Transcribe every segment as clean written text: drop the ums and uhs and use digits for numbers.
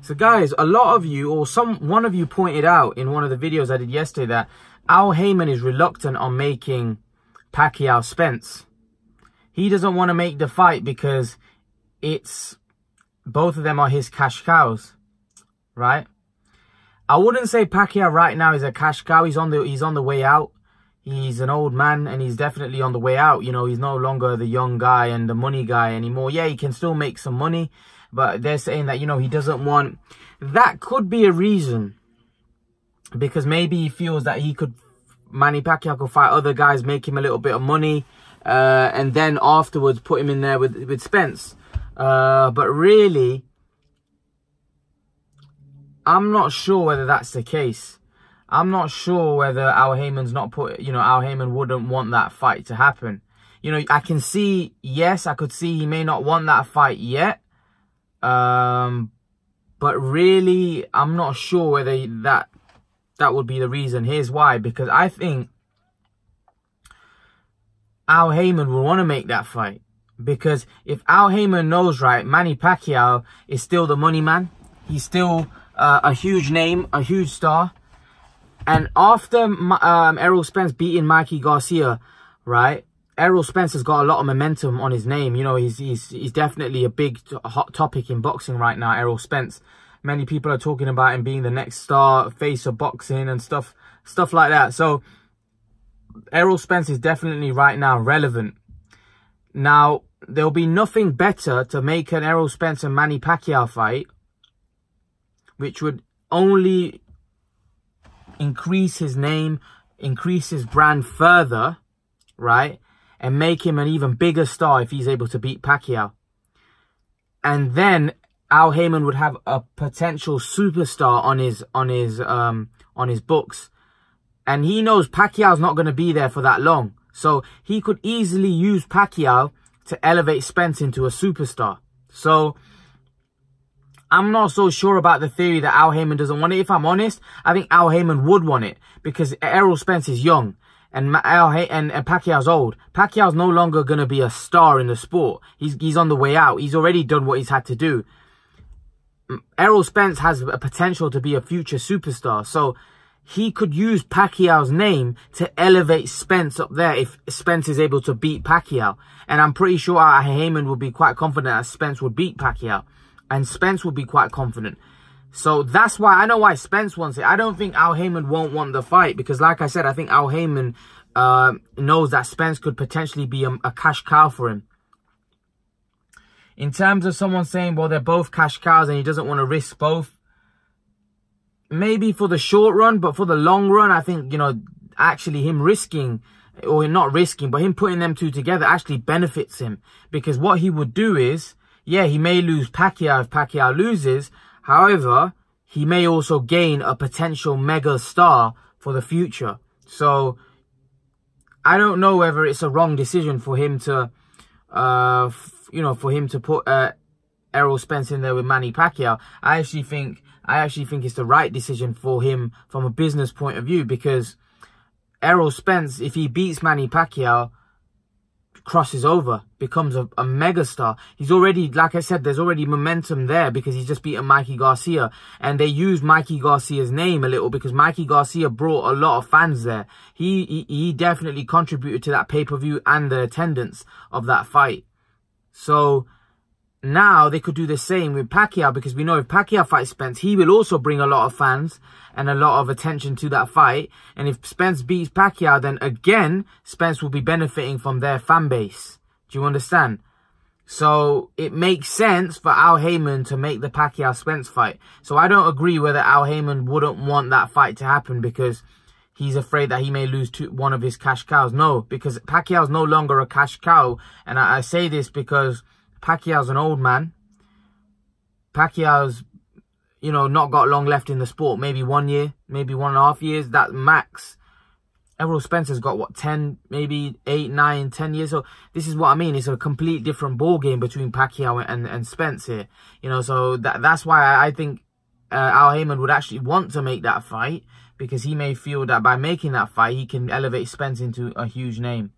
So guys, a lot of you, or one of you pointed out in one of the videos I did yesterday that Al Haymon is reluctant on making Pacquiao Spence. He doesn't want to make the fight because both of them are his cash cows, right? I wouldn't say Pacquiao right now is a cash cow. He's on the way out. He's an old man and he's definitely on the way out. You know, he's no longer the young guy and the money guy anymore. Yeah, he can still make some money, but they're saying that, you know, he doesn't want... That could be a reason, because maybe he feels that Manny Pacquiao could fight other guys, make him a little bit of money, and then afterwards put him in there with Spence. But really, I'm not sure whether that's the case. I'm not sure whether Al Haymon's not Al Haymon wouldn't want that fight to happen. You know, I can see, yes, I could see he may not want that fight yet. But really, I'm not sure whether that would be the reason. Here's why. Because I think Al Haymon will want to make that fight. Because if Al Haymon knows right, Manny Pacquiao is still the money man. He's still a huge name, a huge star. And after Errol Spence beating Mikey Garcia, right, Errol Spence has got a lot of momentum on his name. You know, he's definitely a big hot topic in boxing right now, Errol Spence. Many people are talking about him being the next star, face of boxing and stuff like that. So Errol Spence is definitely right now relevant. Now, there'll be nothing better to make an Errol Spence and Manny Pacquiao fight, which would only increase his name, increase his brand further, right? And make him an even bigger star if he's able to beat Pacquiao. And then Al Haymon would have a potential superstar on his books. And he knows Pacquiao's not going to be there for that long. So he could easily use Pacquiao to elevate Spence into a superstar. So I'm not so sure about the theory that Al Haymon doesn't want it. If I'm honest, I think Al Haymon would want it, because Errol Spence is young and Pacquiao's old. Pacquiao's no longer going to be a star in the sport. He's on the way out. He's already done what he's had to do. Errol Spence has a potential to be a future superstar. So he could use Pacquiao's name to elevate Spence up there if Spence is able to beat Pacquiao. And I'm pretty sure Haymon would be quite confident that Spence would beat Pacquiao. And Spence would be quite confident. So that's why, I know why Spence wants it. I don't think Al Haymon won't want the fight. Because like I said, I think Al Haymon knows that Spence could potentially be a cash cow for him. In terms of someone saying, well, they're both cash cows and he doesn't want to risk both. Maybe for the short run, but for the long run, I think, you know, actually him risking, or not risking, but him putting them two together actually benefits him. Because what he would do is, yeah, he may lose Pacquiao if Pacquiao loses. However, he may also gain a potential mega star for the future. So, I don't know whether it's a wrong decision for him to, put Errol Spence in there with Manny Pacquiao. I actually think it's the right decision for him from a business point of view, because Errol Spence, if he beats Manny Pacquiao, crosses over, becomes a megastar. He's already, like I said, there's already momentum there because he's just beaten Mikey Garcia. And they used Mikey Garcia's name a little because Mikey Garcia brought a lot of fans there. He definitely contributed to that pay-per-view and the attendance of that fight. So now they could do the same with Pacquiao, because we know if Pacquiao fights Spence, he will also bring a lot of fans and a lot of attention to that fight. And if Spence beats Pacquiao, then again, Spence will be benefiting from their fan base. Do you understand? So it makes sense for Al Haymon to make the Pacquiao-Spence fight. So I don't agree whether Al Haymon wouldn't want that fight to happen because he's afraid that he may lose one of his cash cows. No, because Pacquiao's no longer a cash cow. And I say this because Pacquiao's an old man. Pacquiao's, you know, not got long left in the sport. Maybe 1 year, maybe 1.5 years. That's max. Errol Spencer's got, what, 10, maybe 8, 9, 10 years. So this is what I mean. It's a complete different ball game between Pacquiao and Spence here. You know, so that's why I think Al Haymon would actually want to make that fight, because he may feel that by making that fight, he can elevate Spence into a huge name.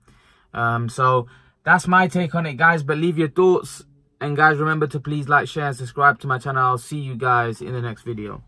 So that's my take on it, guys. But leave your thoughts And guys, remember to please like, share, and subscribe to my channel. I'll see you guys in the next video.